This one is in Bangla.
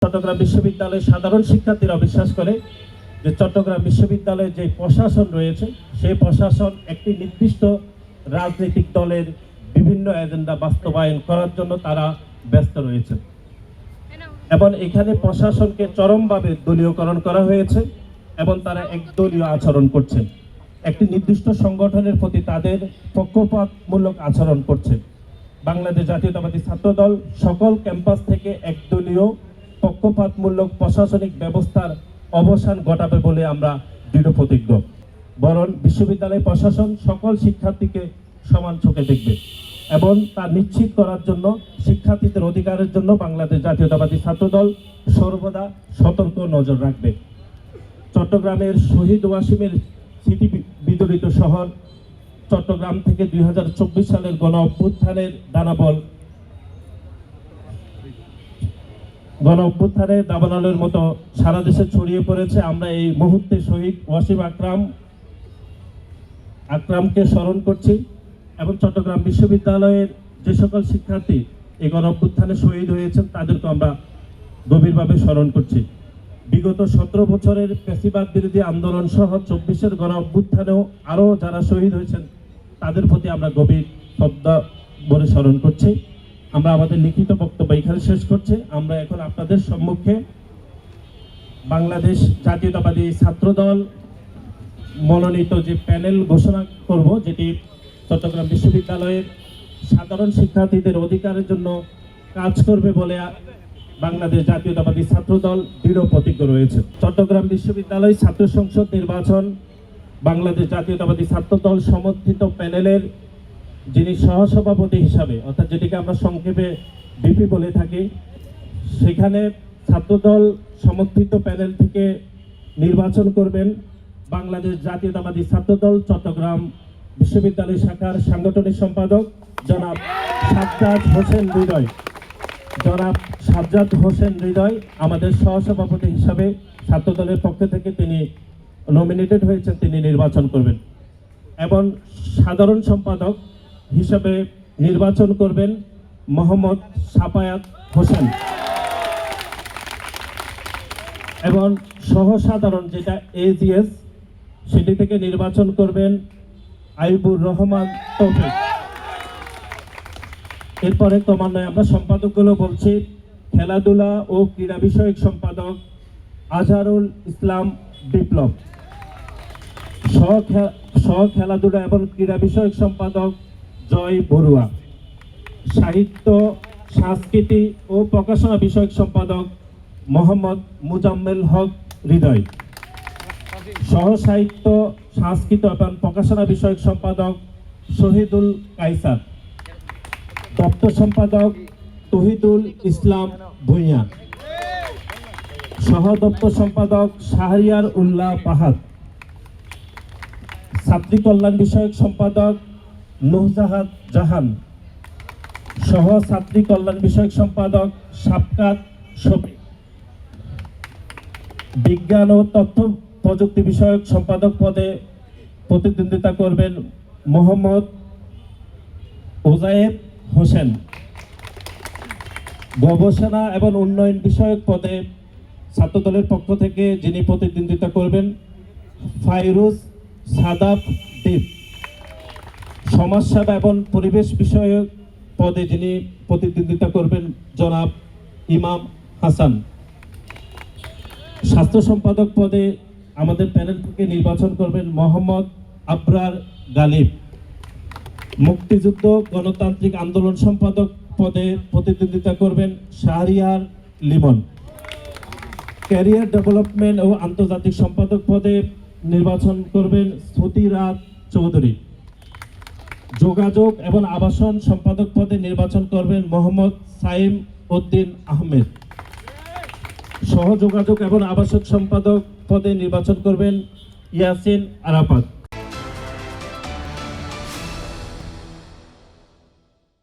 চট্টগ্রাম বিশ্ববিদ্যালয়ের সাধারণ শিক্ষার্থীরা বিশ্বাস করে যে চট্টগ্রাম বিশ্ববিদ্যালয়ে যে প্রশাসন রয়েছে সেই প্রশাসন একটি নির্দিষ্ট রাজনৈতিক দলের বিভিন্ন এজেন্ডা বাস্তবায়ন করার জন্য তারা ব্যস্ত রয়েছে এবং এখানে প্রশাসনকে চরমভাবে দলীয়করণ করা হয়েছে এবং তারা একদলীয় আচরণ করছেন, একটি নির্দিষ্ট সংগঠনের প্রতি তাদের পক্ষপাতমূলক আচরণ করছে। বাংলাদেশ জাতীয়তাবাদী ছাত্রদল সকল ক্যাম্পাস থেকে একদলীয় পক্ষপাতমূলক প্রশাসনিক ব্যবস্থার অবসান ঘটাবে বলে আমরা দৃঢ় প্রতিজ্ঞ। বরং বিশ্ববিদ্যালয় প্রশাসন সকল শিক্ষার্থীকে সমান চোখে দেখবে এবং তা নিশ্চিত করার জন্য শিক্ষার্থীদের অধিকারের জন্য বাংলাদেশ জাতীয়তাবাদী ছাত্রদল সর্বদা সতর্ক নজর রাখবে। চট্টগ্রামের শহীদ ওয়াসিমের স্মৃতি বিজড়িত শহর চট্টগ্রাম থেকে 2024 সালের গণ অভ্যুত্থানের দাবানলের মতো সারা দেশে ছড়িয়ে পড়েছে। আমরা এই মুহূর্তে শহীদ ওয়াসিম আকরামকে স্মরণ করছি এবং চট্টগ্রাম বিশ্ববিদ্যালয়ের যে সকল শিক্ষার্থী এই গণ অভ্যুত্থানে শহীদ হয়েছেন তাদেরকে আমরা গভীরভাবে স্মরণ করছি। বিগত 17 বছরের ফ্যাসিবাদ বিরোধী আন্দোলন সহ 24-এর গণ অভ্যুত্থানেও আরও যারা শহীদ হয়েছেন তাদের প্রতি আমরা গভীর শ্রদ্ধা ভরে স্মরণ করছি। আমরা আমাদের লিখিত বক্তব্য এখানে শেষ করছি। আমরা এখন আপনাদের সম্মুখে বাংলাদেশ জাতীয়তাবাদী ছাত্রদল মনোনীত যে প্যানেল ঘোষণা করব, যেটি চট্টগ্রাম বিশ্ববিদ্যালয়ের সাধারণ শিক্ষার্থীদের অধিকারের জন্য কাজ করবে বলে বাংলাদেশ জাতীয়তাবাদী ছাত্রদল দৃঢ় প্রতিজ্ঞ রয়েছে। চট্টগ্রাম বিশ্ববিদ্যালয় ছাত্র সংসদ নির্বাচন বাংলাদেশ জাতীয়তাবাদী ছাত্রদল সমর্থিত প্যানেলের যিনি সহসভাপতি হিসাবে, অর্থাৎ যেটিকে আমরা সংক্ষেপে বিপি বলে থাকি, সেখানে ছাত্রদল সমর্থিত প্যানেল থেকে নির্বাচন করবেন বাংলাদেশ জাতীয়তাবাদী ছাত্রদল চট্টগ্রাম বিশ্ববিদ্যালয় শাখার সাংগঠনিক সম্পাদক জনাব সাজ্জাদ হোসেন হৃদয় আমাদের সহসভাপতি হিসাবে ছাত্রদলের পক্ষ থেকে তিনি নমিনেটেড হয়েছেন, তিনি নির্বাচন করবেন এবং সাধারণ সম্পাদক হিসাবে নির্বাচন করবেন মোহাম্মদ সাফায়াত হোসেন এবং সহসাধারণ যেটা এজিএস সেটি থেকে নির্বাচন করবেন আইবুর রহমান তৌফিক। এরপরে ক্রমান্বয়ে আমরা সম্পাদকগুলো বলছি। খেলাধুলা ও ক্রীড়া বিষয়ক সম্পাদক আজহারুল ইসলাম বিপ্লব, সহ খেলাধুলা এবং ক্রীড়া বিষয়ক সম্পাদক জয় বড়ুয়া, সাহিত্য সংস্কৃতি ও প্রকাশনা বিষয়ক সম্পাদক মোহাম্মদ মুজাম্মেল হক হৃদয়, সহ সাহিত্য সংস্কৃতি এবং প্রকাশনা বিষয়ক সম্পাদক শহীদুল কায়সার, দপ্তর সম্পাদক তহিদুল ইসলাম ভূঁইয়া, সহ দপ্তর সম্পাদক শাহরিয়ার উল্লাহ পাহাদ, ছাত্রী কল্যাণ বিষয়ক সম্পাদক নুরজাহান জাহান, সহ ছাত্রী কল্যাণ বিষয়ক সম্পাদক সাবকাত শফি, বিজ্ঞান ও তথ্য প্রযুক্তি বিষয়ক সম্পাদক পদে প্রতিদ্বন্দ্বিতা করবেন মোহাম্মদ ওজায়েব হোসেন, গবেষণা এবং উন্নয়ন বিষয়ক পদে ছাত্রদলের পক্ষ থেকে যিনি প্রতিদ্বন্দ্বিতা করবেন ফাইরুজ সাদাফ দ্বীপ, সমাজসেবা এবং পরিবেশ বিষয়ক পদে যিনি প্রতিদ্বন্দ্বিতা করবেন জনাব ইমাম হাসান, স্বাস্থ্য সম্পাদক পদে আমাদের প্যানেল থেকে নির্বাচন করবেন মোহাম্মদ আবরার গালিব, মুক্তিযুদ্ধ গণতান্ত্রিক আন্দোলন সম্পাদক পদে প্রতিদ্বন্দ্বিতা করবেন শাহরিয়ার লিমন, ক্যারিয়ার ডেভেলপমেন্ট ও আন্তর্জাতিক সম্পাদক পদে নির্বাচন করবেন শ্রুতিরাজ চৌধুরী, যোগাযোগ এবং আবাসন সম্পাদক পদে নির্বাচন করবেন মোহাম্মদ সাইম উদ্দিন আহমেদ, সহযোগাযোগ এবং আবাসন সম্পাদক পদে নির্বাচন করবেন ইয়াসিন আরাফাত।